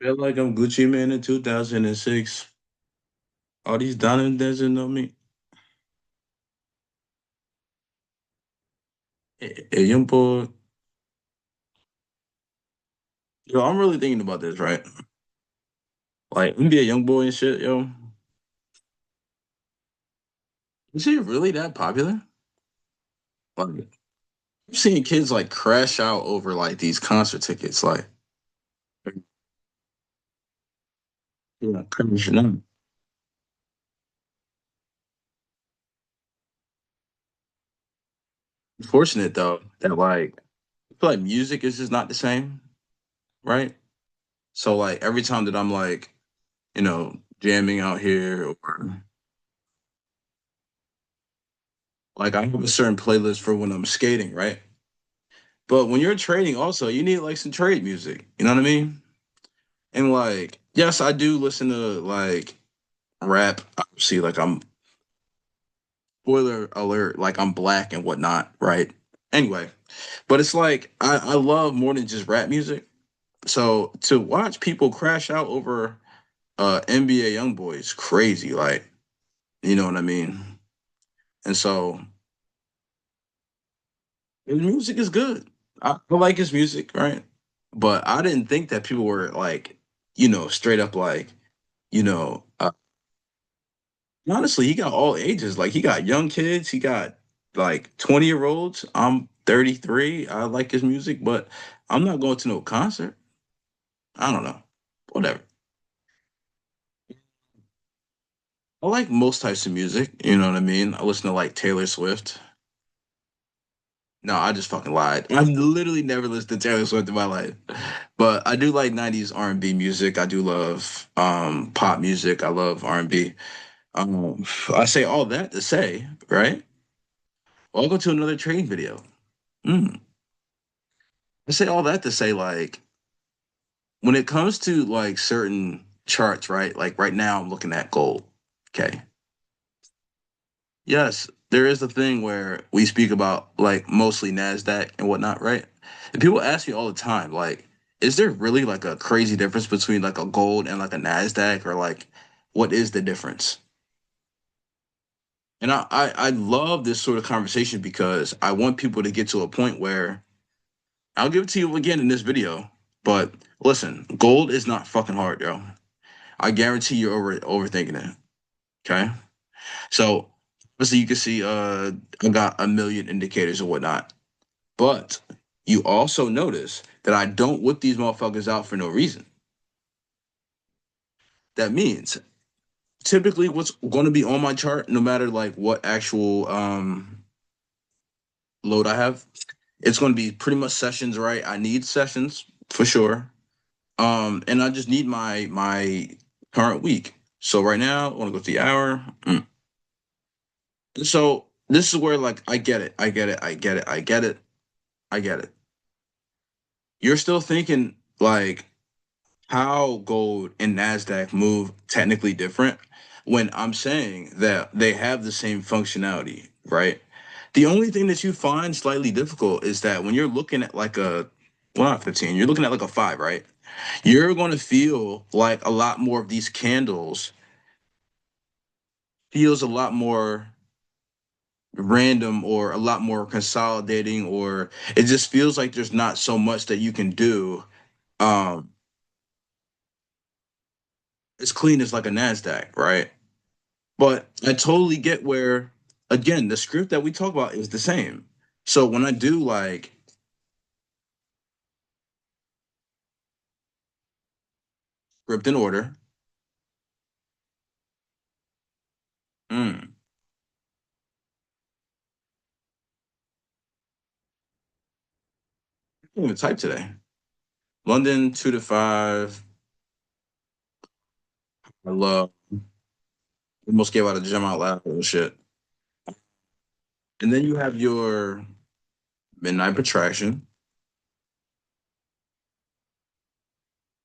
Feel like I'm Gucci Man in 2006. All these diamonds dancing on me. Hey, young boy. Yo, I'm really thinking about this, right? Like, me be a young boy and shit, yo. Is he really that popular? Like, I'm seeing kids like crash out over like these concert tickets. Like, yeah, crashing out. Unfortunate though that like I feel like music is just not the same, right? So like every time that I'm like, jamming out here or like I have a certain playlist for when I'm skating, right? But when you're trading, also, you need like some trade music. You know what I mean? And like, yes, I do listen to like rap. Obviously, like I'm spoiler alert, like I'm black and whatnot, right? Anyway, but it's like I love more than just rap music. So to watch people crash out over NBA YoungBoy is crazy. Like, you know what I mean? And so his music is good. I like his music, right? But I didn't think that people were like, straight up like, you know, uh, honestly, he got all ages. Like he got young kids, he got like 20-year-olds. I'm 33. I like his music, but I'm not going to no concert. I don't know. Whatever. I like most types of music, you know what I mean? I listen to like Taylor Swift. No, I just fucking lied. I've literally never listened to Taylor Swift in my life. But I do like 90s R&B music. I do love pop music. I love R&B. I say all that to say, right? Welcome to another trading video. Mm. I say all that to say, like, when it comes to like certain charts, right? Like right now, I'm looking at gold. Okay. Yes, there is a thing where we speak about like mostly NASDAQ and whatnot, right? And people ask me all the time, like, is there really like a crazy difference between like a gold and like a NASDAQ or like what is the difference? And I love this sort of conversation because I want people to get to a point where I'll give it to you again in this video. But listen, gold is not fucking hard, yo. I guarantee you're overthinking it. Okay. So obviously you can see I got a million indicators and whatnot. But you also notice that I don't whip these motherfuckers out for no reason. That means typically what's going to be on my chart, no matter like what actual load I have, it's going to be pretty much sessions, right? I need sessions for sure. And I just need my current week. So right now, I want to go to the hour. So this is where like I get it, I get it, I get it, I get it, I get it. You're still thinking like how gold and Nasdaq move technically different when I'm saying that they have the same functionality, right? The only thing that you find slightly difficult is that when you're looking at like a well, not 15, you're looking at like a five, right? You're going to feel like a lot more of these candles feels a lot more random or a lot more consolidating, or it just feels like there's not so much that you can do um as clean as like a Nasdaq, right? But I totally get where, again, the script that we talk about is the same. So when I do like script in order, mm, I can't even type today. London 2 to 5. I love almost gave out a gem out loud and shit. And then you have your midnight protraction.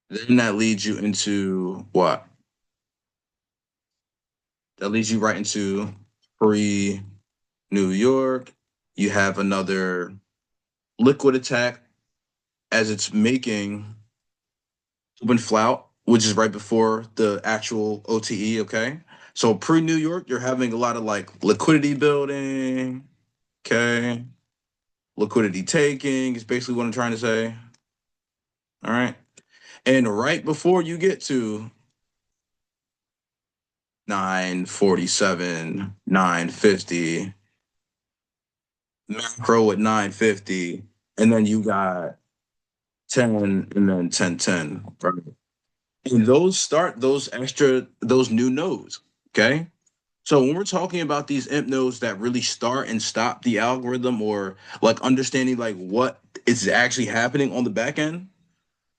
Then that leads you into what? That leads you right into pre New York. You have another liquid attack as it's making open flout, which is right before the actual OTE. Okay, so pre New York, you're having a lot of like liquidity building. Okay, liquidity taking is basically what I'm trying to say. All right, and right before you get to 947, 950, macro at 950, and then you got 10 and then 1010, right? And those start those new nodes. Okay. So when we're talking about these imp nodes that really start and stop the algorithm or like understanding like what is actually happening on the back end,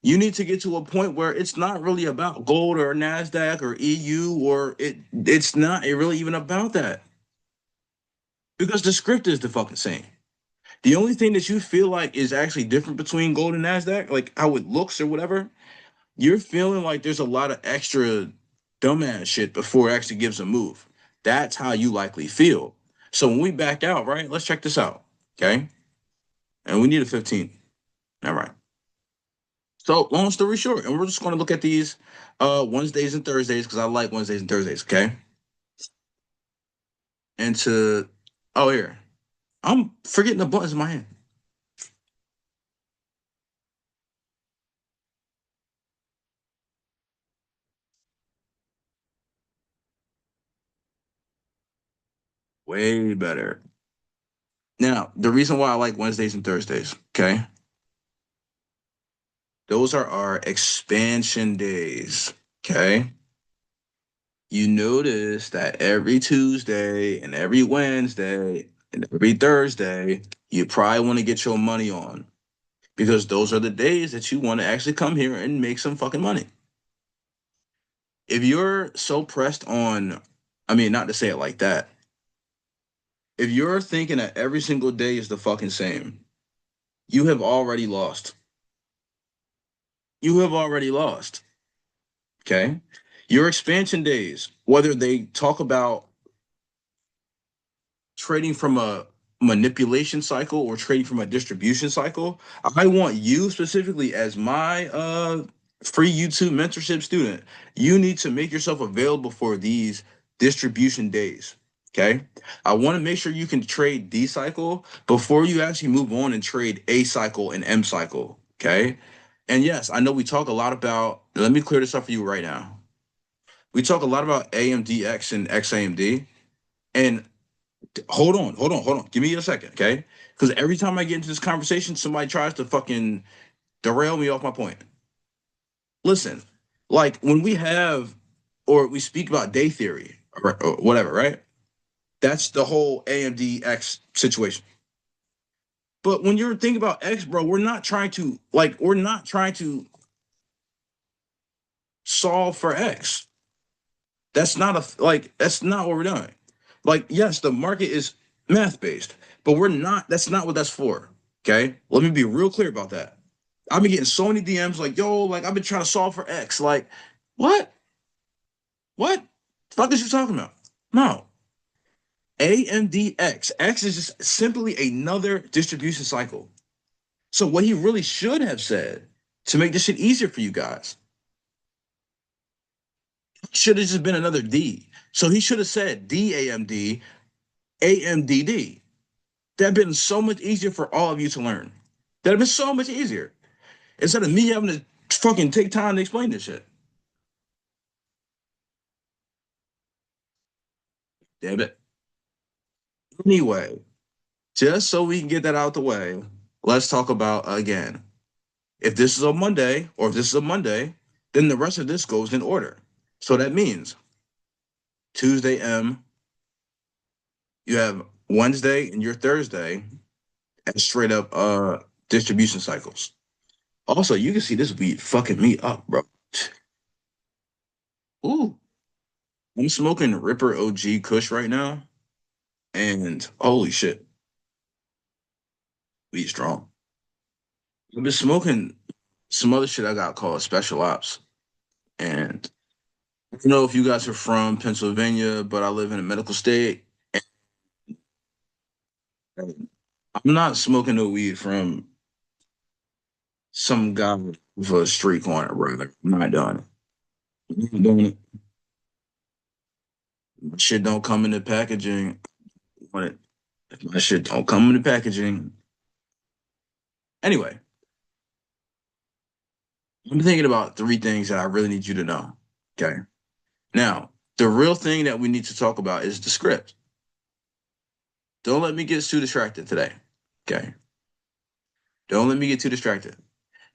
you need to get to a point where it's not really about gold or NASDAQ or EU or it's not really even about that. Because the script is the fucking same. The only thing that you feel like is actually different between gold and NASDAQ, like how it looks or whatever, you're feeling like there's a lot of extra dumbass shit before it actually gives a move. That's how you likely feel. So when we back out, right, let's check this out. Okay. And we need a 15. All right. So long story short, and we're just going to look at these Wednesdays and Thursdays because I like Wednesdays and Thursdays. Okay. And to, oh, here, I'm forgetting the buttons in my hand. Way better. Now, the reason why I like Wednesdays and Thursdays, okay? Those are our expansion days, okay? You notice that every Tuesday and every Wednesday and every Thursday, you probably want to get your money on because those are the days that you want to actually come here and make some fucking money. If you're so pressed on, I mean, not to say it like that, if you're thinking that every single day is the fucking same, you have already lost. You have already lost. Okay. Your expansion days, whether they talk about trading from a manipulation cycle or trading from a distribution cycle, I want you specifically as my free YouTube mentorship student. You need to make yourself available for these distribution days. Okay. I want to make sure you can trade D cycle before you actually move on and trade A cycle and M cycle. Okay. And yes, I know we talk a lot about, let me clear this up for you right now. We talk a lot about AMDX and XAMD. And hold on. Give me a second, okay? Because every time I get into this conversation, somebody tries to fucking derail me off my point. Listen, like when we have or we speak about day theory or whatever, right? That's the whole AMDX situation. But when you're thinking about X, bro, we're not trying to solve for X. That's not what we're doing. Like, yes, the market is math based, but we're not, that's not what that's for. Okay. Let me be real clear about that. I've been getting so many DMs like, yo, like I've been trying to solve for X. Like, what? What? The fuck is you talking about? No. AMDX. X is just simply another distribution cycle. So what he really should have said to make this shit easier for you guys should have just been another D. So he should have said DAMD, AMDD. That'd been so much easier for all of you to learn. That'd been so much easier instead of me having to fucking take time to explain this shit. Damn it. Anyway, just so we can get that out the way, let's talk about again. If this is a Monday or if this is a Monday, then the rest of this goes in order. So that means Tuesday M, you have Wednesday and your Thursday as straight up distribution cycles. Also, you can see this weed fucking me up, bro. Ooh, I'm smoking Ripper OG Kush right now, and holy shit, weed strong. I've been smoking some other shit I got called Special Ops, and I don't know if you guys are from Pennsylvania, but I live in a medical state. And I'm not smoking no weed from some guy with a streak on it, brother. I'm not doing it. I'm not doing it. My shit don't come in the packaging. When it, if my shit don't come in the packaging. Anyway, I'm thinking about three things that I really need you to know. Okay. Now, the real thing that we need to talk about is the script. Don't let me get too distracted today. Okay. Don't let me get too distracted.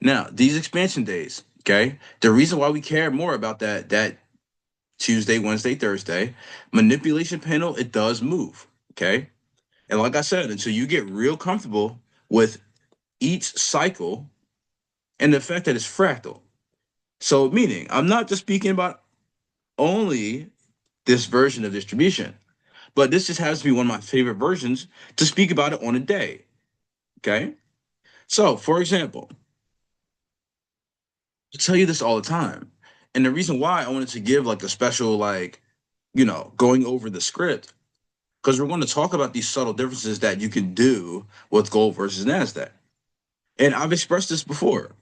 Now, these expansion days, okay? The reason why we care more about that Tuesday, Wednesday, Thursday, manipulation panel, it does move, okay? And like I said, until you get real comfortable with each cycle and the fact that it's fractal. So, meaning, I'm not just speaking about only this version of distribution, but this just has to be one of my favorite versions to speak about it on a day, okay? So, for example, I tell you this all the time. And the reason why I wanted to give like a special, like, going over the script, because we're going to talk about these subtle differences that you can do with gold versus NASDAQ. And I've expressed this before.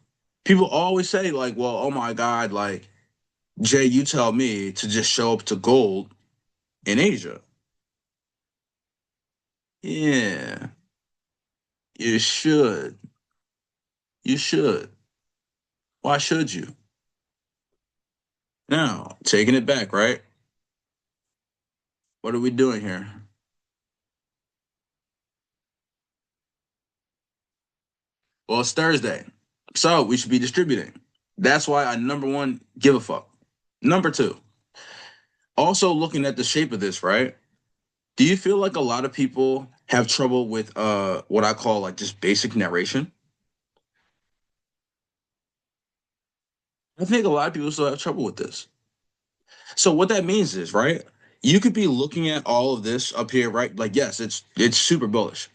People always say, like, well, oh my God, like, Jay, you tell me to just show up to gold in Asia. Yeah, you should. You should. Why should you? Now, taking it back, right? What are we doing here? Well, it's Thursday. So we should be distributing. That's why I number one give a fuck. Number two, also looking at the shape of this, right? Do you feel like a lot of people have trouble with what I call like just basic narration? I think a lot of people still have trouble with this. So what that means is, right? You could be looking at all of this up here, right? Like, yes, it's super bullish.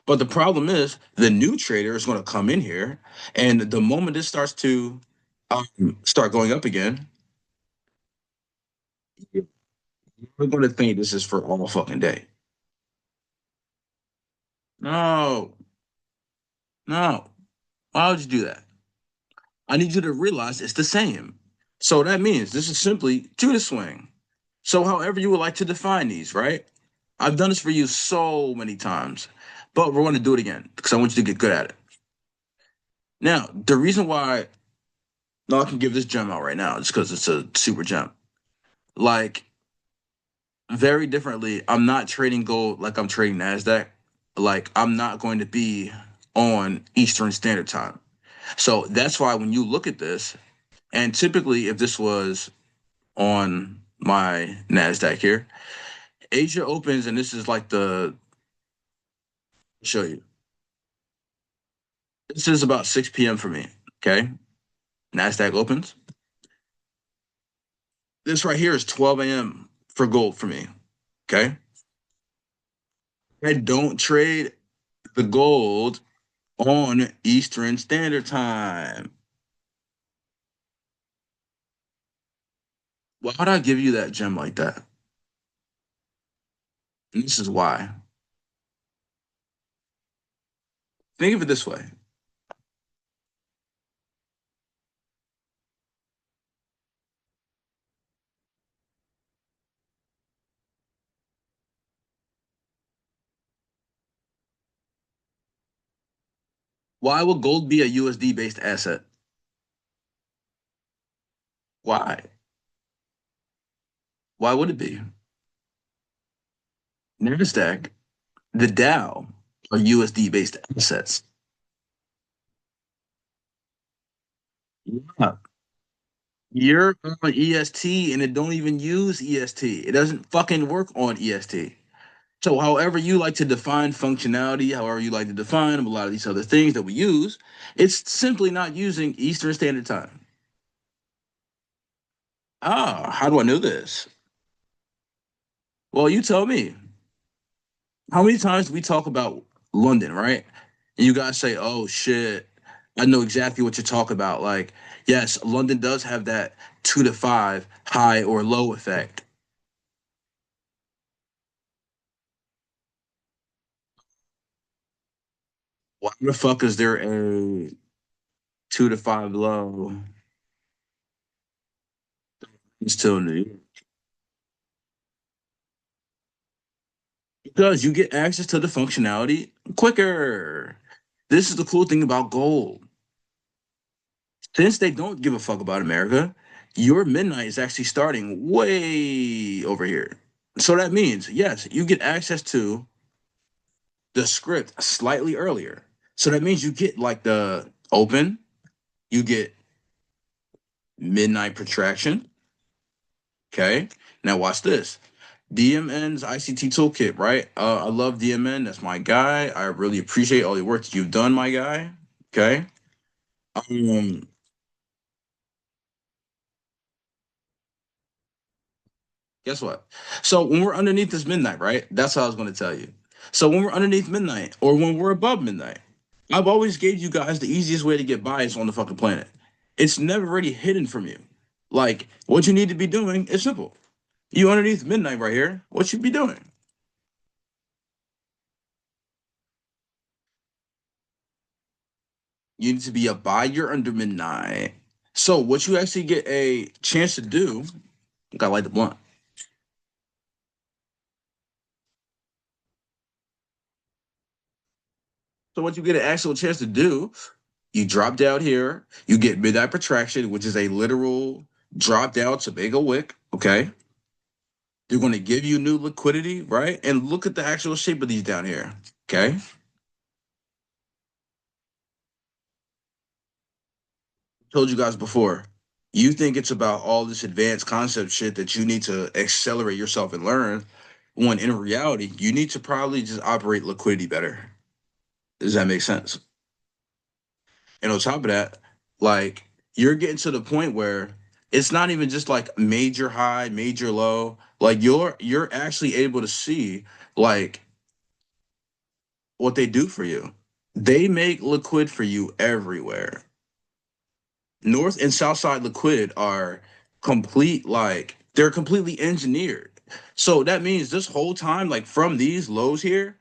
But the problem is the new trader is going to come in here, and the moment this starts to start going up again, we're going to think this is for all fucking day. No, no. Why would you do that? I need you to realize it's the same. So that means this is simply Judah swing. So however you would like to define these, right? I've done this for you so many times, but we're going to do it again because I want you to get good at it. Now, the reason why no, I can give this gem out right now is because it's a super gem. Like very differently, I'm not trading gold like I'm trading Nasdaq. Like I'm not going to be on Eastern Standard Time. So that's why when you look at this, and typically if this was on my Nasdaq here, Asia opens, and this is like the show you. This is about 6 p.m. for me. Okay, Nasdaq opens. This right here is 12 a.m. for gold for me. Okay, I don't trade the gold on Eastern Standard Time. Why would I give you that gem like that? And this is why. Think of it this way. Why would gold be a USD based asset? Why? Why would it be? NASDAQ, the Dow are USD based assets. Yeah. You're on EST and it don't even use EST. It doesn't fucking work on EST. So however you like to define functionality, however you like to define a lot of these other things that we use, it's simply not using Eastern Standard Time. Ah, how do I know this? Well, you tell me. How many times do we talk about London, right? And you guys say, "Oh shit, I know exactly what you're talking about." Like, yes, London does have that 2 to 5 high or low effect. Why the fuck is there a 2 to 5 low. It's still New York. Because you get access to the functionality quicker. This is the cool thing about gold. Since they don't give a fuck about America, your midnight is actually starting way over here. So that means, yes, you get access to the script slightly earlier. So that means you get like the open, you get midnight protraction. Okay. Now watch this. DMN's ICT toolkit, right? I love DMN. That's my guy. I really appreciate all the work that you've done, my guy. Okay. Um, Guess what? So when we're underneath this midnight, right? That's what I was going to tell you. So when we're underneath midnight or when we're above midnight, I've always gave you guys the easiest way to get bias on the fucking planet. It's never really hidden from you. Like what you need to be doing is simple. You underneath midnight right here. What you be doing? You need to be a buyer under midnight. So what you actually get a chance to do, got light the blunt. So what you get an actual chance to do, you drop down here, you get midnight protraction, which is a literal drop down to make a wick. Okay. They're going to give you new liquidity, right? And look at the actual shape of these down here. Okay. Told you guys before. You think it's about all this advanced concept shit that you need to accelerate yourself and learn, when in reality, you need to probably just operate liquidity better. Does that make sense? And on top of that, like you're getting to the point where it's not even just like major high, major low. Like you're actually able to see like what they do for you. They make liquid for you everywhere. North and South side liquid are complete, like they're completely engineered. So that means this whole time, like from these lows here,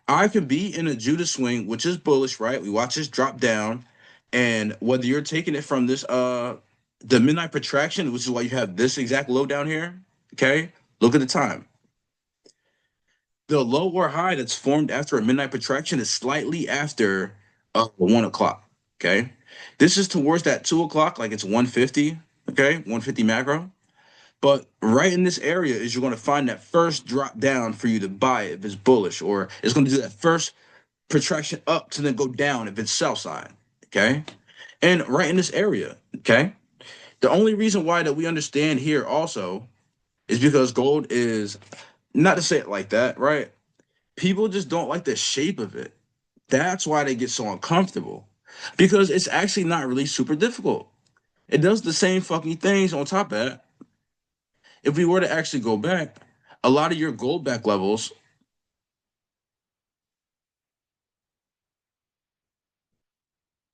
I could be in a Judas swing, which is bullish, right? We watch this drop down, and whether you're taking it from this the midnight protraction, which is why you have this exact low down here, okay? Look at the time. The low or high that's formed after a midnight protraction is slightly after 1 o'clock. Okay. This is towards that 2 o'clock, like it's 150. Okay, 150 macro. But right in this area is you're going to find that first drop down for you to buy if it's bullish, or it's going to do that first protraction up to then go down if it's sell side. Okay. And right in this area. Okay. The only reason why that we understand here also is because gold is, not to say it like that, right? People just don't like the shape of it. That's why they get so uncomfortable, because it's actually not really super difficult. It does the same fucking things on top of that. If we were to actually go back, a lot of your gold back levels,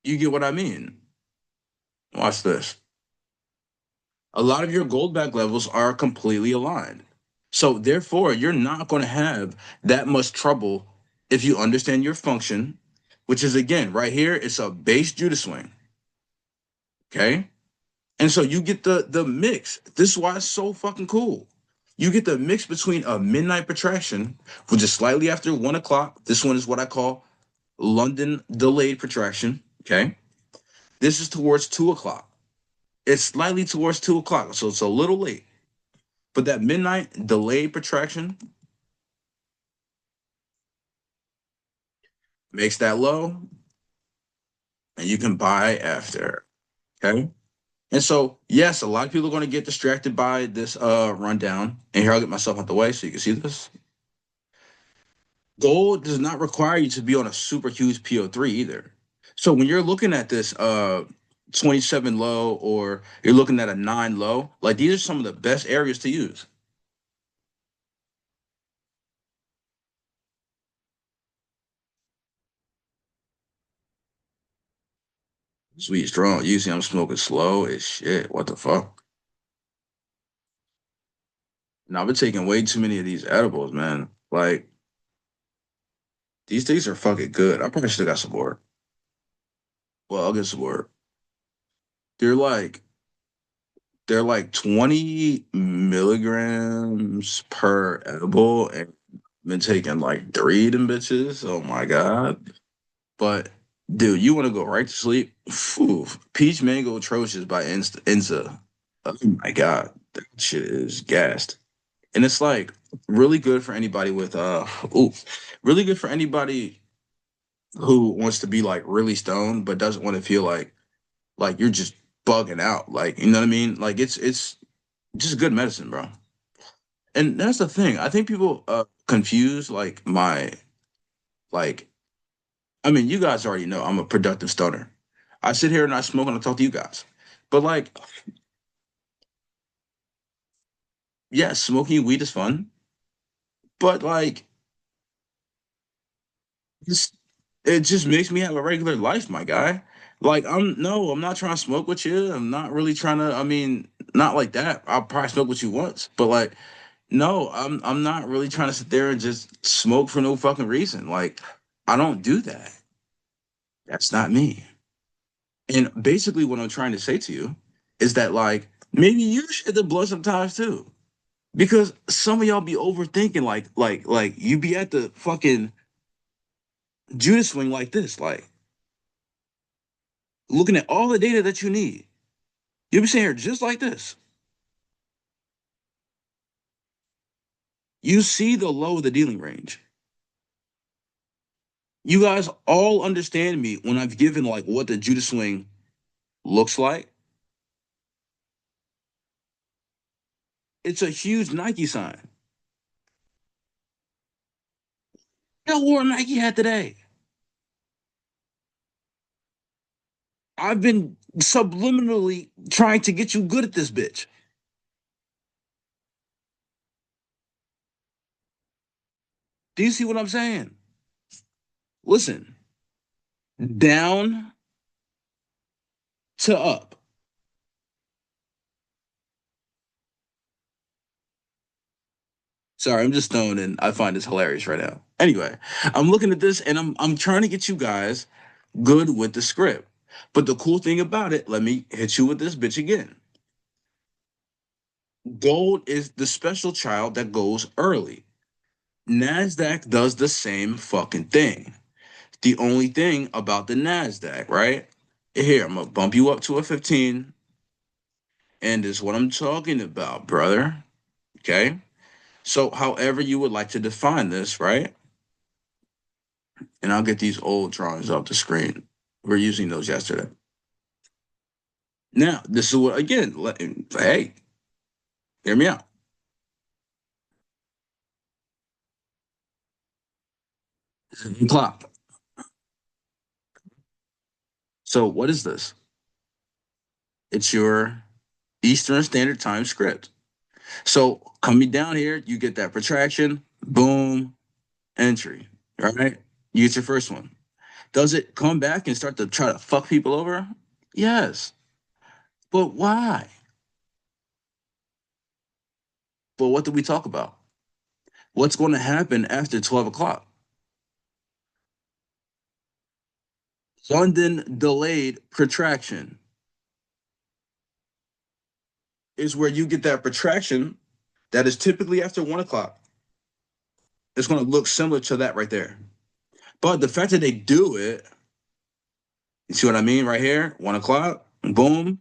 you get what I mean. Watch this. A lot of your gold back levels are completely aligned. So therefore, you're not going to have that much trouble if you understand your function, which is again right here, it's a base Judas swing. Okay. And so you get the mix. This is why it's so fucking cool. You get the mix between a midnight protraction, which is slightly after 1 o'clock. This one is what I call London delayed protraction. Okay. This is towards 2 o'clock. It's slightly towards 2 o'clock. So it's a little late. But that midnight delayed protraction makes that low, and you can buy after. Okay. And so, yes, a lot of people are going to get distracted by this rundown. And here I'll get myself out the way so you can see this. Gold does not require you to be on a super huge PO3 either. So when you're looking at this 27 low, or you're looking at a 9 low, like these are some of the best areas to use. Sweet strong. You see I'm smoking slow as shit. What the fuck? Now I've been taking way too many of these edibles, man. Like these things are fucking good. I probably should have got some more. Well, I'll get some more. they're like they're like 20 milligrams per edible, and I've been taking like three of them bitches. Oh my god. But dude, you want to go right to sleep? Phew. Peach Mango Atrocious by Insta. Oh my god, that shit is gassed. And it's like really good for anybody with ooh, really good for anybody who wants to be like really stoned but doesn't want to feel like you're just bugging out. Like, you know what I mean? Like it's just good medicine, bro. And that's the thing. I think people confuse like my like I mean, you guys already know I'm a productive stoner. I sit here and I smoke and I talk to you guys. But like, yes, smoking weed is fun, but like this it just makes me have a regular life, my guy. Like I'm not trying to smoke with you. I'm not really trying to, I mean, not like that. I'll probably smoke with you once, but like no, I'm not really trying to sit there and just smoke for no fucking reason. Like I don't do that. That's not me. And basically what I'm trying to say to you is that like maybe you should hit the blood sometimes too. Because some of y'all be overthinking like you be at the fucking Judas swing like this, like looking at all the data that you need. You'll be sitting here just like this. You see the low of the dealing range. You guys all understand me when I've given like what the Judas swing looks like. It's a huge Nike sign. I wore a Nike hat today. I've been subliminally trying to get you good at this bitch. Do you see what I'm saying? Listen, down to up. Sorry, I'm just stoned and I find this hilarious right now. Anyway, I'm looking at this and I'm trying to get you guys good with the script. But the cool thing about it, let me hit you with this bitch again. Gold is the special child that goes early. NASDAQ does the same fucking thing. The only thing about the NASDAQ, right? Here, I'm gonna bump you up to a 15, and this is what I'm talking about, brother. Okay? So, however you would like to define this, right? And I'll get these old drawings off the screen. We're using those yesterday. Now, this is what, again, hey, hear me out. This is the clock. So, what is this? It's your Eastern Standard Time script. So, coming down here, you get that protraction, boom, entry, right? You get your first one. Does it come back and start to try to fuck people over? Yes. But why? But what did we talk about? What's going to happen after 12 o'clock? London delayed protraction is where you get that protraction that is typically after 1 o'clock. It's going to look similar to that right there. But the fact that they do it, you see what I mean right here? 1 o'clock, boom.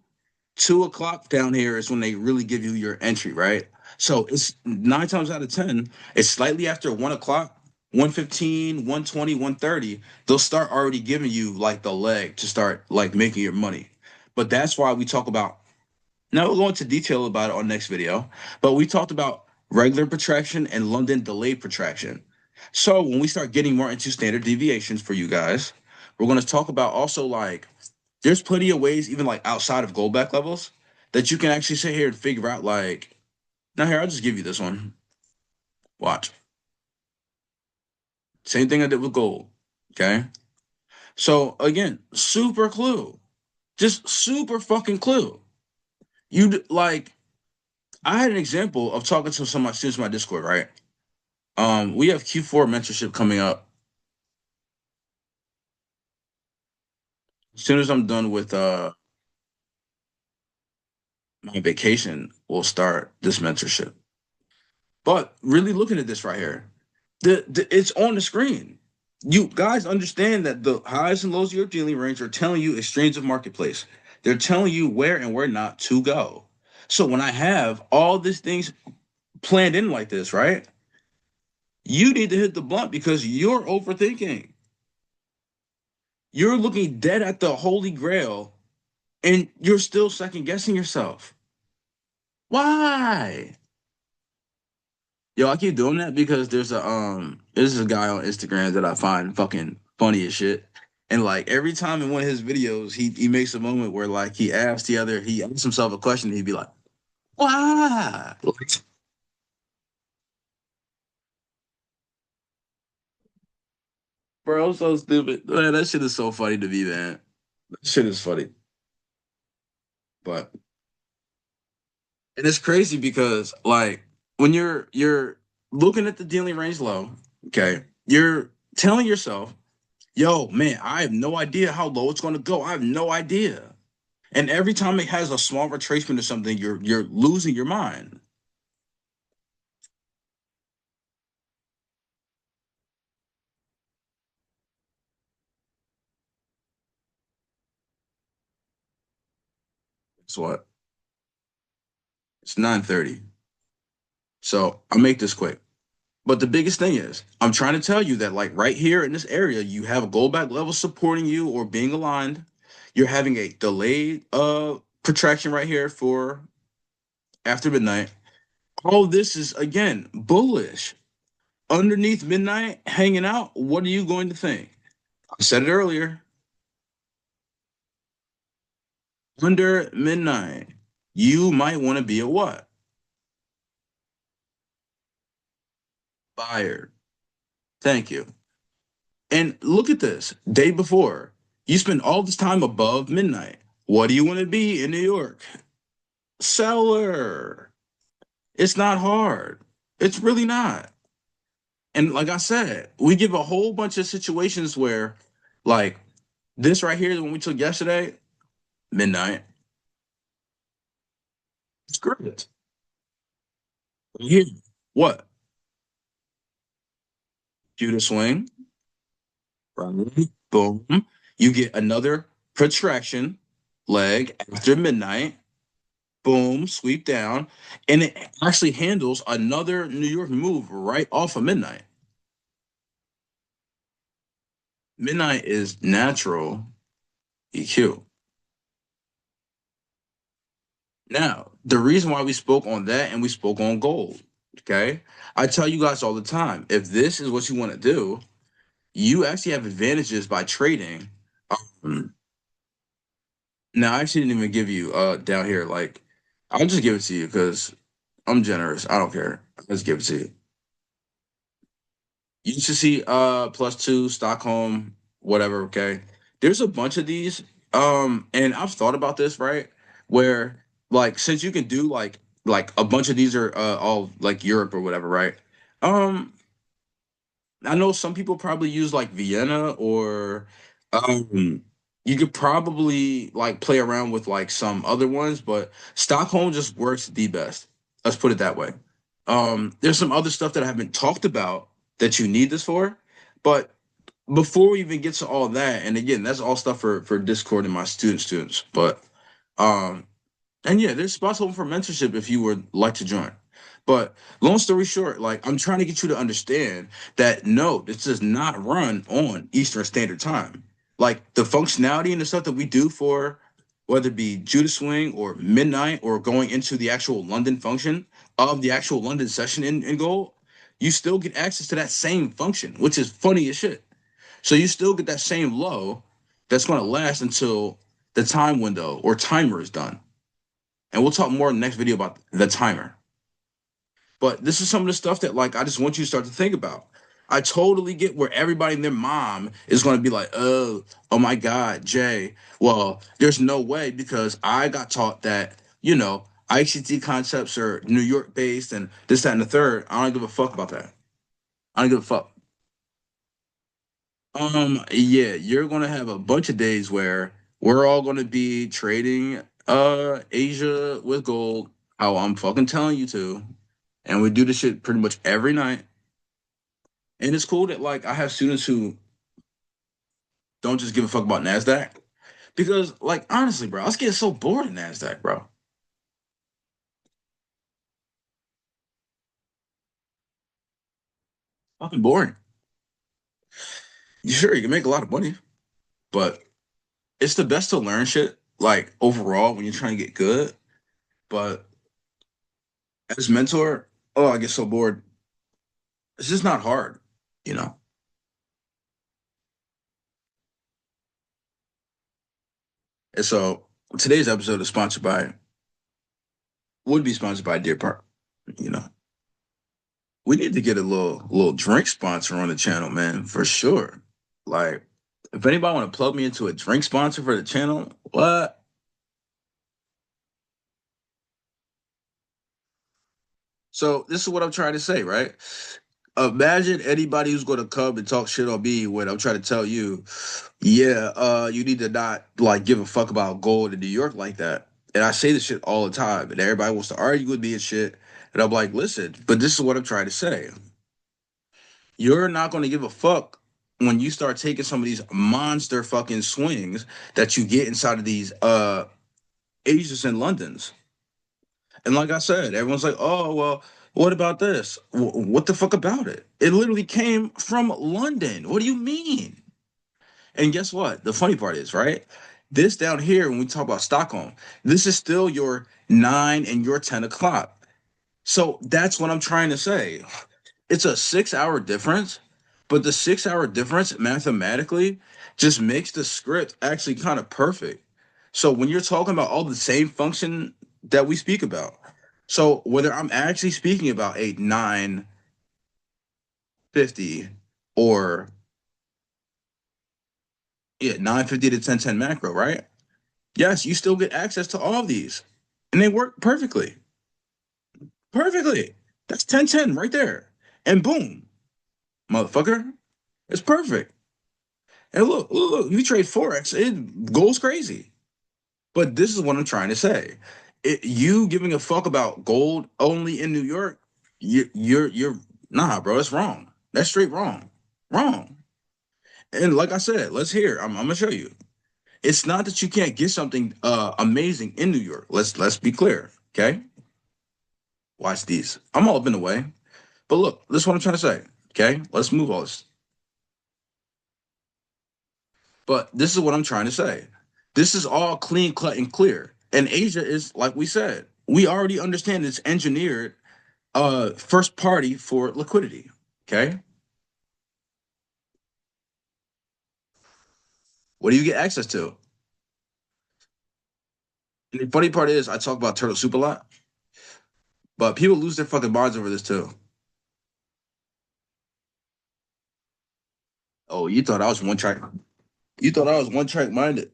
2 o'clock down here is when they really give you your entry, right? So it's 9 times out of 10, it's slightly after 1 o'clock, 1:15, 1:20, 1:30. They'll start already giving you like the leg to start like making your money. But that's why we talk about now we'll go into detail about it on next video, but we talked about regular protraction and London delayed protraction. So when we start getting more into standard deviations for you guys, we're going to talk about also like there's plenty of ways, even like outside of gold back levels, that you can actually sit here and figure out like, now here, I'll just give you this one. Watch. Same thing I did with gold. Okay. So again, super clue. Just super fucking clue. Like I had an example of talking to some of my students in my Discord, right? We have Q4 mentorship coming up. As soon as I'm done with my vacation will start this mentorship. But really looking at this right here, it's on the screen. You guys understand that the highs and lows of your dealing range are telling you extremes of marketplace. They're telling you where and where not to go. So when I have all these things planned in like this, right? You need to hit the blunt because you're overthinking. You're looking dead at the holy grail and you're still second guessing yourself. Why? Yo, I keep doing that because there's a guy on Instagram that I find fucking funny as shit. And like every time in one of his videos, he makes a moment where like he asks himself a question, and he'd be like, why? Like, bro, I'm so stupid. Man, that shit is so funny to me, man. That shit is funny. But and it's crazy because like when you're looking at the dealing range low, okay, you're telling yourself, yo, man, I have no idea how low it's gonna go. I have no idea. And every time it has a small retracement or something, you're losing your mind. Guess what? It's 9:30. So I'll make this quick. But the biggest thing is, I'm trying to tell you that like right here in this area, you have a gold back level supporting you or being aligned. You're having a delayed protraction right here for after midnight. All this is again bullish. Underneath midnight, hanging out, what are you going to think? I said it earlier. Under midnight, you might want to be a what? Buyer. Thank you. And look at this. Day before, you spend all this time above midnight. What do you want to be in New York? Seller. It's not hard. It's really not. And like I said, we give a whole bunch of situations where, like this right here, when we took yesterday, midnight, it's great. Here, what? Judah swing, right? Boom. You get another protraction leg after midnight. Boom, sweep down, and it actually handles another New York move right off of midnight. Midnight is natural EQ. Now, the reason why we spoke on that and we spoke on gold, okay? I tell you guys all the time, if this is what you want to do, you actually have advantages by trading. Um, Now, I actually didn't even give you down here, like, I'll just give it to you because I'm generous. I don't care. Let's give it to you. You should see +2 Stockholm, whatever, okay? There's a bunch of these. And I've thought about this, right? Where like since you can do like a bunch of these are all like Europe or whatever, right? Um, I know some people probably use like Vienna or um you could probably like play around with like some other ones, but Stockholm just works the best. Let's put it that way. There's some other stuff that I haven't talked about that you need this for, but before we even get to all that, and again, that's all stuff for Discord and my students, but um and yeah, there's spots open for mentorship if you would like to join. But long story short, like I'm trying to get you to understand that no, this does not run on Eastern Standard Time. Like the functionality and the stuff that we do for whether it be Judah Swing or midnight or going into the actual London function of the actual London session in gold, you still get access to that same function, which is funny as shit. So you still get that same low that's going to last until the time window or timer is done. And we'll talk more in the next video about the timer. But this is some of the stuff that like I just want you to start to think about. I totally get where everybody and their mom is going to be like, oh my God, Jay. Well, there's no way because I got taught that, ICT concepts are New York based and this, that, and the third. I don't give a fuck about that. I don't give a fuck. Yeah, you're gonna have a bunch of days where we're all gonna be trading. Asia with gold. How I'm fucking telling you to. And we do this shit pretty much every night. And it's cool that like I have students who don't just give a fuck about NASDAQ. Because like honestly, bro, I was getting so bored of NASDAQ, bro. Fucking boring. Sure, you can make a lot of money, but it's the best to learn shit, like overall when you're trying to get good. But as mentor, oh, I get so bored. It's just not hard, you know. And so today's episode is sponsored by would be sponsored by Deer Park. You know, we need to get a little drink sponsor on the channel, man, for sure. Like, if anybody want to plug me into a drink sponsor for the channel, what? So this is what I'm trying to say, right? Imagine anybody who's going to come and talk shit on me when I'm trying to tell you, yeah, you need to not like give a fuck about gold in New York like that. And I say this shit all the time, and everybody wants to argue with me and shit. And I'm like, listen, but this is what I'm trying to say. You're not going to give a fuck when you start taking some of these monster fucking swings that you get inside of these Asians and Londons. And like I said, everyone's like, "Oh, well, what about this? What the fuck about it? It literally came from London. What do you mean?" And guess what? The funny part is, right? This down here, when we talk about Stockholm, this is still your 9 and your 10 o'clock. So that's what I'm trying to say. It's a 6 hour difference, but the 6 hour difference mathematically just makes the script actually kind of perfect. So when you're talking about all the same function that we speak about, so whether I'm actually speaking about a 950 or yeah, 950 to 1010 macro, right? Yes, you still get access to all of these. And they work perfectly. Perfectly. That's 1010 right there. And boom, motherfucker. It's perfect. And look, you trade forex, it goes crazy. But this is what I'm trying to say. You giving a fuck about gold only in New York, you're nah, bro. It's wrong. That's straight wrong, wrong. And like I said, let's hear. I'm gonna show you. It's not that you can't get something amazing in New York. Let's be clear, okay? Watch these. I'm all up in the way, but look, this is what I'm trying to say. Okay, let's move all this. But this is what I'm trying to say. This is all clean, cut, and clear. And Asia is, like we said, we already understand it's engineered first party for liquidity. Okay. What do you get access to? And the funny part is I talk about turtle soup a lot, but people lose their fucking minds over this too. Oh, you thought I was one track. You thought I was one track minded.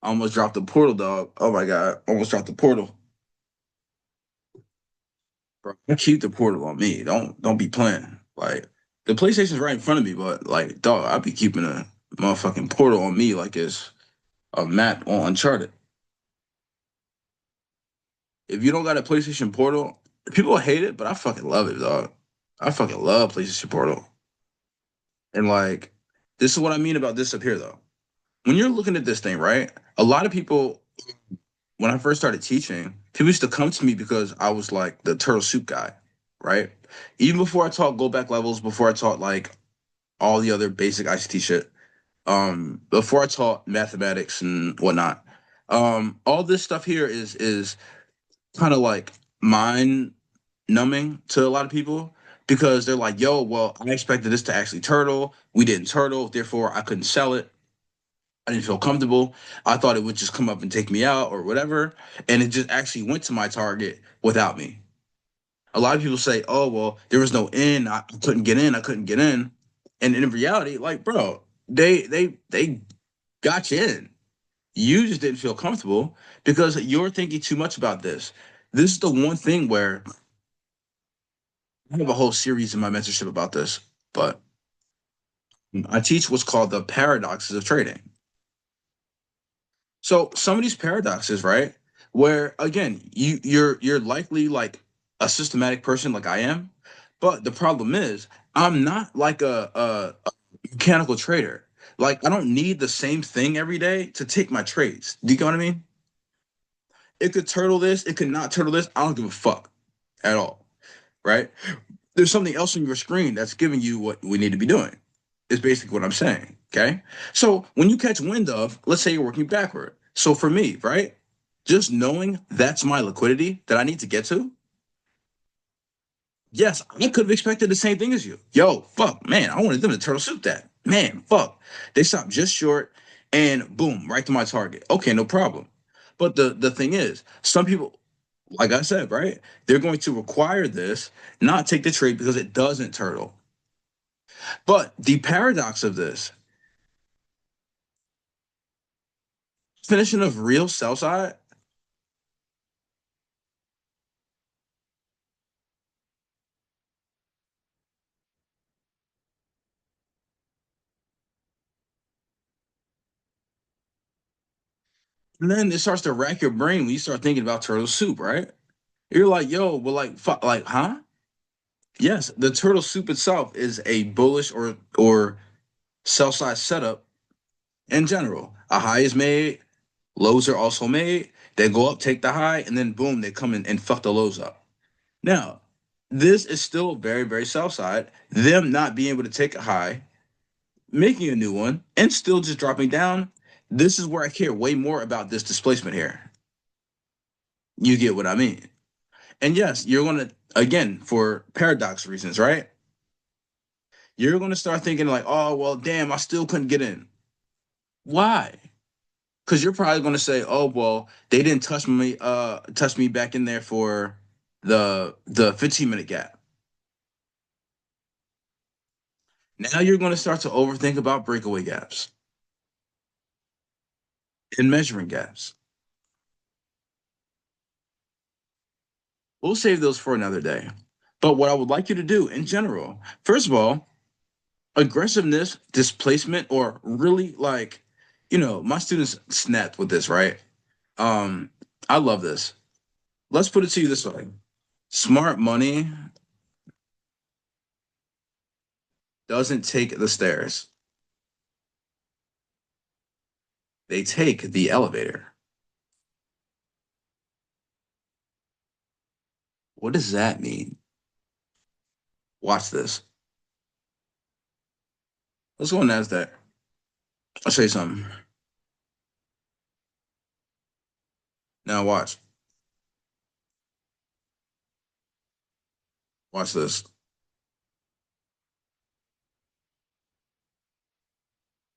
I almost dropped the portal, dog. Oh my god. Almost dropped the portal. Bro, keep the portal on me. Don't be playing. Like the PlayStation's right in front of me, but like dog, I be keeping a motherfucking portal on me like it's a map on Uncharted. If you don't got a PlayStation Portal, people hate it, but I fucking love it, dog. I fucking love PlayStation Portal. And like, this is what I mean about this up here, though. When you're looking at this thing, right? A lot of people, when I first started teaching, people used to come to me because I was like the turtle soup guy, right? Even before I taught go back levels, before I taught like all the other basic ICT shit, before I taught mathematics and whatnot, all this stuff here is kind of like mind numbing to a lot of people because they're like, yo, well, I expected this to actually turtle. We didn't turtle, therefore I couldn't sell it. I didn't feel comfortable. I thought it would just come up and take me out or whatever. And it just actually went to my target without me. A lot of people say, oh, well, there was no in. I couldn't get in. I couldn't get in. And in reality, like, bro, they got you in. You just didn't feel comfortable because you're thinking too much about this. This is the one thing where I have a whole series in my mentorship about this, but I teach what's called the paradoxes of trading. So some of these paradoxes, right? Where again, you're likely like a systematic person like I am, but the problem is I'm not like a mechanical trader. Like I don't need the same thing every day to take my trades. Do you get what I mean? It could turtle this, it could not turtle this. I don't give a fuck at all, right? There's something else on your screen that's giving you what we need to be doing. Is basically what I'm saying. Okay. So when you catch wind of, let's say you're working backward. So for me, right, just knowing that's my liquidity that I need to get to, yes, I could have expected the same thing as you. Yo, fuck, man, I wanted them to turtle soup that. Man, fuck. They stopped just short and boom, right to my target. Okay, no problem. But the thing is, some people, like I said, right, they're going to require this, not take the trade because it doesn't turtle. But the paradox of this, definition of real sell side, and then it starts to rack your brain when you start thinking about turtle soup, right? You're like, yo, well, like, fuck, like, huh? Yes, the turtle soup itself is a bullish or sell side setup in general. A high is made, lows are also made. They go up, take the high, and then boom, they come in and fuck the lows up. Now, this is still very, very sell side. Them not being able to take a high, making a new one, and still just dropping down. This is where I care way more about this displacement here. You get what I mean? And yes, you're going to, again, for paradox reasons, right? You're going to start thinking, like, oh, well, damn, I still couldn't get in. Why? Because you're probably going to say, oh, well, they didn't touch me back in there for the 15-minute gap. Now you're going to start to overthink about breakaway gaps and measuring gaps. We'll save those for another day. But what I would like you to do in general, first of all, aggressiveness, displacement, or really like, my students snapped with this, right? Um, I love this. Let's put it to you this way. Smart money doesn't take the stairs. They take the elevator. What does that mean? Watch this. Let's go on NASDAQ. I'll show you something. Now watch. Watch this.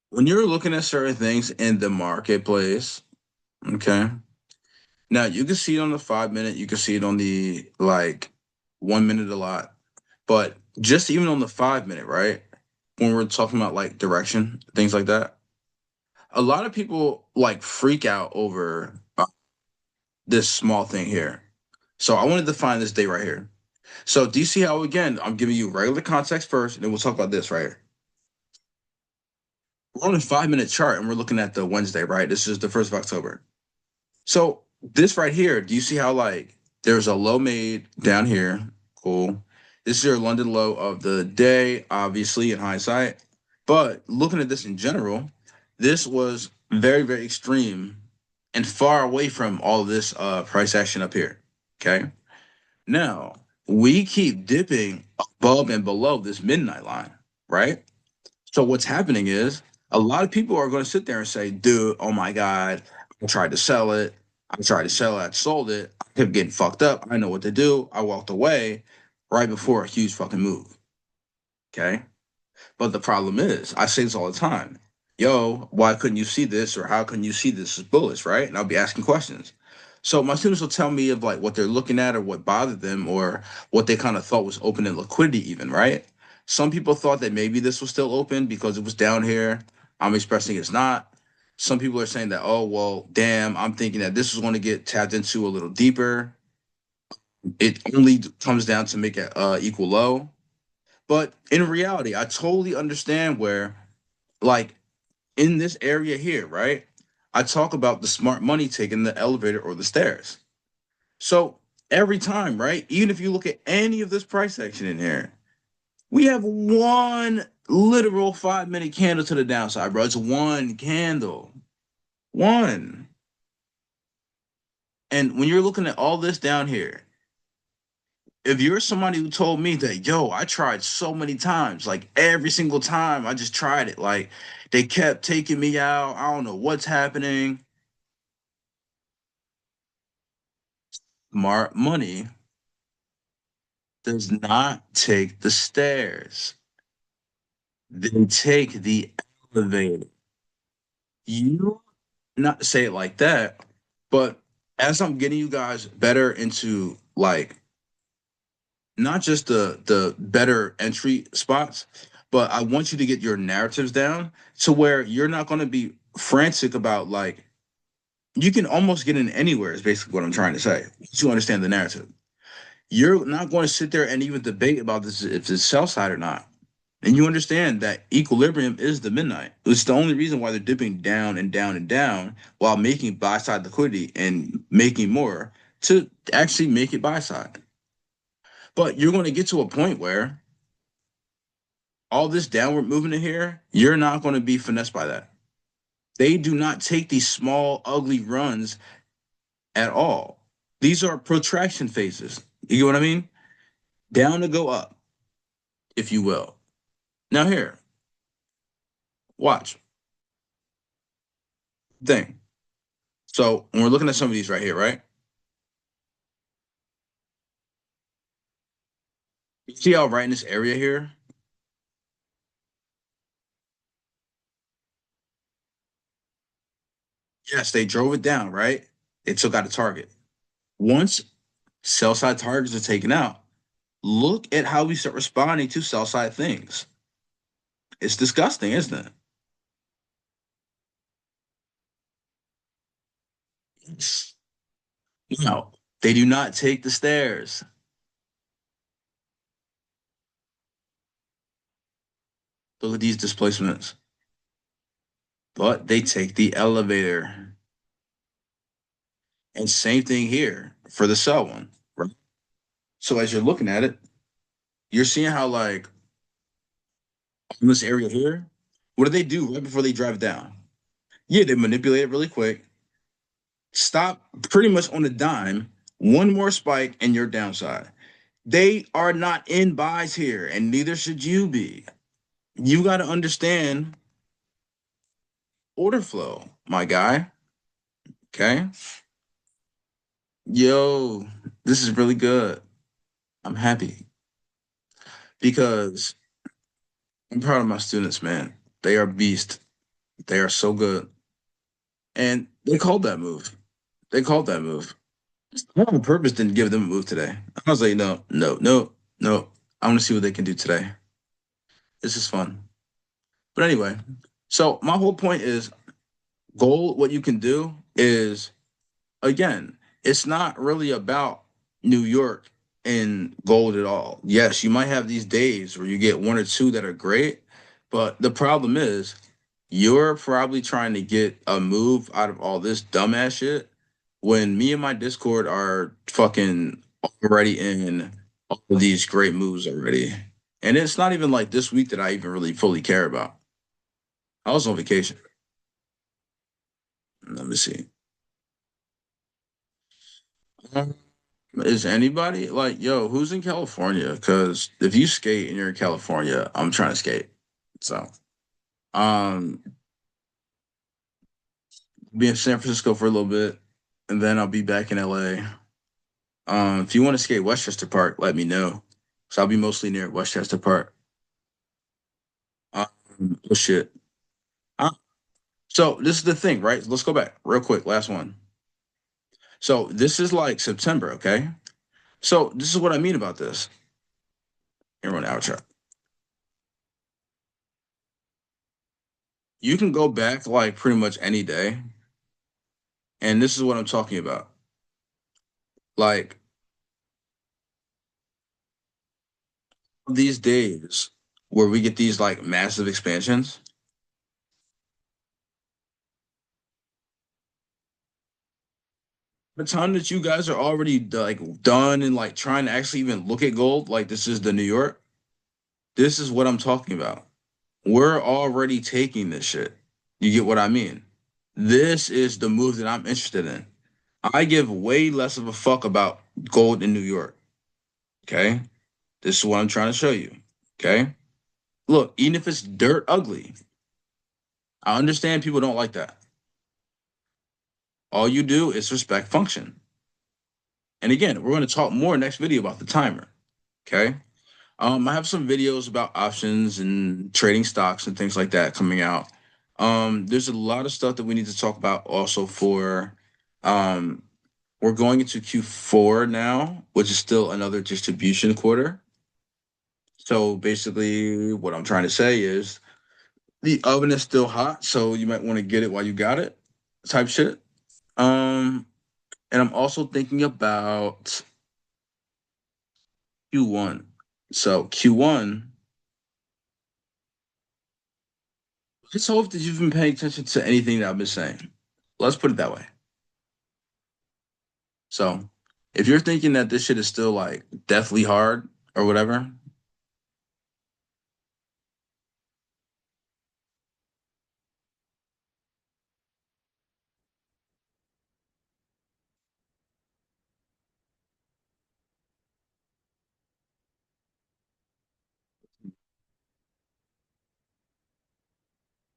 When you're looking at certain things in the marketplace, okay. Now you can see it on the 5 minute, you can see it on the like 1 minute a lot. But just even on the 5 minute, right? When we're talking about like direction, things like that, a lot of people like freak out over this small thing here. So I wanted to find this day right here. So do you see how again I'm giving you regular context first, and then we'll talk about this right here. We're on a 5 minute chart and we're looking at the Wednesday, right? This is the 1st of October. So this right here, do you see how like there's a low made down here? Cool. This is your London low of the day, obviously in hindsight. But looking at this in general, this was very, very extreme and far away from all of this price action up here. Okay. Now we keep dipping above and below this midnight line, right? So what's happening is a lot of people are going to sit there and say, dude, oh my God, I tried to sell it. I tried to sell it. I sold it. I kept getting fucked up. I know what to do. I walked away right before a huge fucking move. Okay. But the problem is, I say this all the time. Yo, why couldn't you see this? Or how couldn't you see this as bullets, right? And I'll be asking questions. So my students will tell me of like what they're looking at or what bothered them or what they kind of thought was open in liquidity, even, right? Some people thought that maybe this was still open because it was down here. I'm expressing it's not. Some people are saying that, oh, well, damn, I'm thinking that this is going to get tapped into a little deeper. It only comes down to make it equal low. But in reality, I totally understand where, like, in this area here, right? I talk about the smart money taking the elevator or the stairs. So every time, right? Even if you look at any of this price action in here, we have one literal 5 minute candle to the downside, bro. It's one candle. One. And when you're looking at all this down here, if you're somebody who told me that, yo, I tried so many times, like every single time I just tried it, like they kept taking me out. I don't know what's happening. Smart money does not take the stairs. They take the elevator. You not say it like that, but as I'm getting you guys better into like not just the better entry spots, but I want you to get your narratives down to where you're not going to be frantic about like you can almost get in anywhere is basically what I'm trying to say. Once you understand the narrative. You're not going to sit there and even debate about this if it's sell side or not. And you understand that equilibrium is the midnight. It's the only reason why they're dipping down and down and down while making buy side liquidity and making more to actually make it buy side. But you're going to get to a point where all this downward movement in here, you're not going to be finessed by that. They do not take these small, ugly runs at all. These are protraction phases. You get what I mean? Down to go up, if you will. Now, here, watch. Thing. So, when we're looking at some of these right here, right? You see how right in this area here? Yes, they drove it down, right? They took out a target. Once sell side targets are taken out, look at how we start responding to sell side things. It's disgusting, isn't it? No, they do not take the stairs. Look at these displacements. But they take the elevator. And same thing here for the sell one. Right? So as you're looking at it, you're seeing how like in this area here, what do they do right before they drive down? Yeah, they manipulate it really quick, stop pretty much on a dime, one more spike, and you're downside. They are not in buys here, and neither should you be. You got to understand order flow, my guy. Okay. Yo, this is really good. I'm happy because I'm proud of my students, man. They are beast. They are so good. And they called that move. They called that move. I on purpose didn't give them a move today. I was like, no, no, no, no. I want to see what they can do today. This is fun. But anyway, so my whole point is goal, what you can do is again, it's not really about New York and gold at all. Yes, you might have these days where you get one or two that are great, but the problem is you're probably trying to get a move out of all this dumbass shit when me and my Discord are fucking already in all of these great moves already. And it's not even like this week that I even really fully care about. I was on vacation. Let me see. Is anybody like, yo, who's in California? Because if you skate and you're in California, I'm trying to skate. So, um, be in San Francisco for a little bit, and then I'll be back in LA. If you want to skate Westchester Park, let me know. So I'll be mostly near Westchester Park. Oh shit. Uh, so this is the thing, right? Let's go back real quick. Last one. So this is like September, okay? So this is what I mean about this. Everyone outro. You can go back like pretty much any day, and this is what I'm talking about. Like these days where we get these like massive expansions, The time that you guys are already like done and like trying to actually even look at gold, like this is the New York. This is what I'm talking about. We're already taking this shit. You get what I mean? This is the move that I'm interested in. I give way less of a fuck about gold in New York. Okay. This is what I'm trying to show you. Okay. Look, even if it's dirt ugly, I understand people don't like that. All you do is respect function. And again, we're going to talk more next video about the timer. Okay. I have some videos about options and trading stocks and things like that coming out. There's a lot of stuff that we need to talk about also for um, we're going into Q4 now, which is still another distribution quarter. So basically, what I'm trying to say is the oven is still hot, so you might want to get it while you got it, type shit. Um, and I'm also thinking about Q1. So Q1, let's hope that you've been paying attention to anything that I've been saying. Let's put it that way. So if you're thinking that this shit is still like deathly hard or whatever,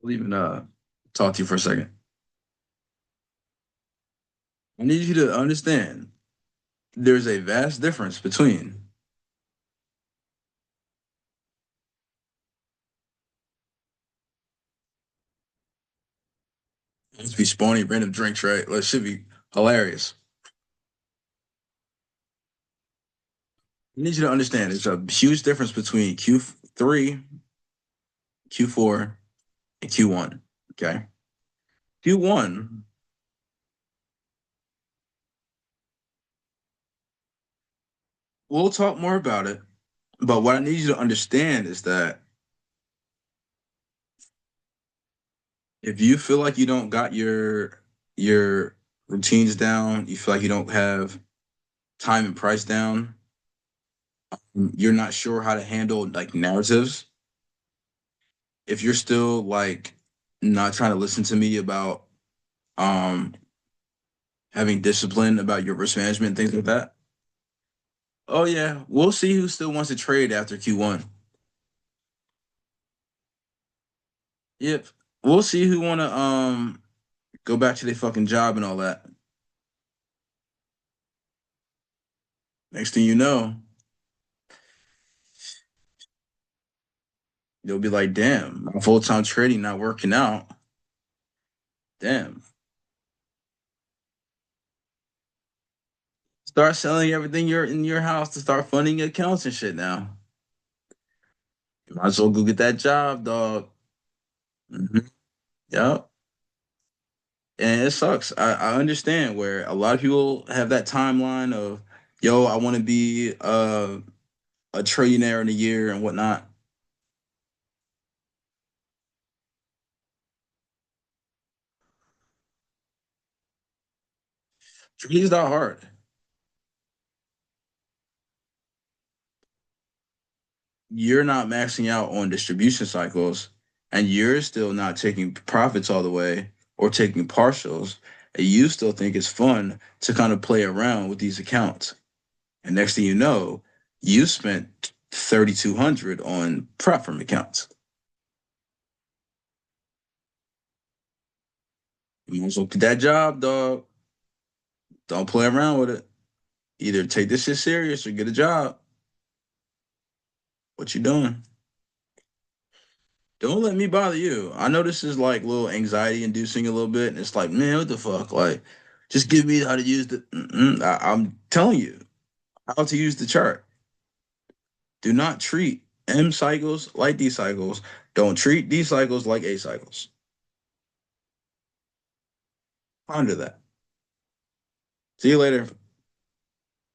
I'll even talk to you for a second. I need you to understand there's a vast difference between let's be spawning random drinks, right? That should be hilarious. I need you to understand there's a huge difference between Q3, Q4, and Q1. Okay. Q1, we'll talk more about it. But what I need you to understand is that if you feel like you don't got your routines down, you feel like you don't have time and price down, you're not sure how to handle like narratives, if you're still like not trying to listen to me about um having discipline about your risk management, things like that. Oh yeah, we'll see who still wants to trade after Q1. Yep. We'll see who wanna go back to their fucking job and all that. Next thing you know, they'll be like, damn, my full-time trading not working out. Damn. Start selling everything you're in your house to start funding accounts and shit now. You might as well go get that job, dog. Hmm. Yep. And it sucks. I understand where a lot of people have that timeline of, yo, I want to be a trillionaire in a year and whatnot. Trading's not hard. You're not maxing out on distribution cycles, and you're still not taking profits all the way or taking partials. And you still think it's fun to kind of play around with these accounts. And next thing you know, you spent 3,200 on platform accounts. You might as well get that job, dog. Don't play around with it. Either take this shit serious or get a job. What you doing? Don't let me bother you. I know this is like a little anxiety inducing a little bit, and it's like, man, what the fuck? Like, just give me how to use the. I'm telling you how to use the chart. Do not treat M cycles like D cycles. Don't treat D cycles like A cycles. Ponder that. See you later.